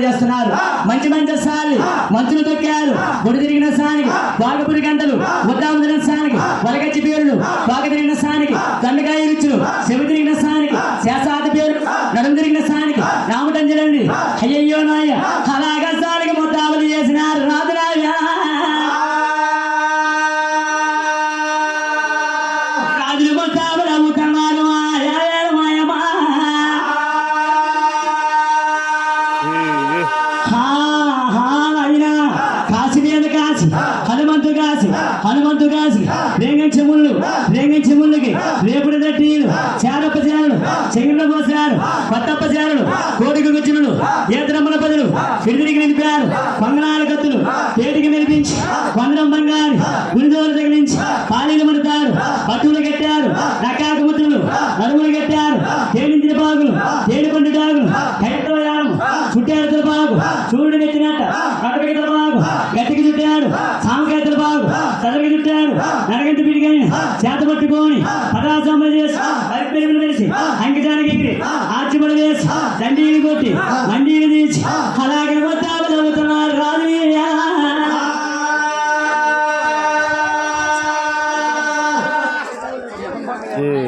చేస్తున్నారు. మంచి మంచి సార్లు మంచులు తొక్కారు. గుడి తిరిగిన సానికి వాగపురి గంటలు ఉద్దాముదిన సానికి వలగచ్చి పేరులు వాగ తిరిగిన సానికి దండకాయ రుచులు చెవి తిరిగిన సానికి శాసాది పేరు నడుము తిరిగిన సానికి రామటంజలండి అయ్యయ్యో నాయ అలాగా సానికి మొత్తావలు చేసినారు రాజురాయ రాజులు మొత్తావలు అమ్ముతున్నారు మాయమా కాశీ మీద కాశీ హనుమంతు కాశీ రేంగించి ముళ్ళుకి రేపుడు దట్టీలు చేరప్ప చేరలు చెంగిళ్ళ పోసారు కొత్తప్ప చేరలు కోడికి గుచ్చులు ఏతరమ్మల పదులు సిడిదిరికి నిలిపారు పంగనాల కత్తులు తేటికి మెరిపించి కొందరం బంగారు గురిదోలు తగిలించి పాలీలు మడతారు పట్టులు కట్టారు నక్కాకు ముద్దులు నడుములు కట్టారు తేడించిన పాగులు తేడిపండు డాగులు కైతో యాము చుట్టాడుతుల పాగు చూడు నెత్తినట్ట కటకల పాగు గట్టికి చుట్టాడు సాంకేతుల పాగు చదరికి చుట్టాడు నరగంటి పిడిగాని చేత పట్టుకొని పదాసమ్మలు చేసి పరిపెరుగులు వేసి అంకితానికి ఎగిరి ఆర్చిపడి వేసి దండీని కొట్టి మండీని తీసి అలాగే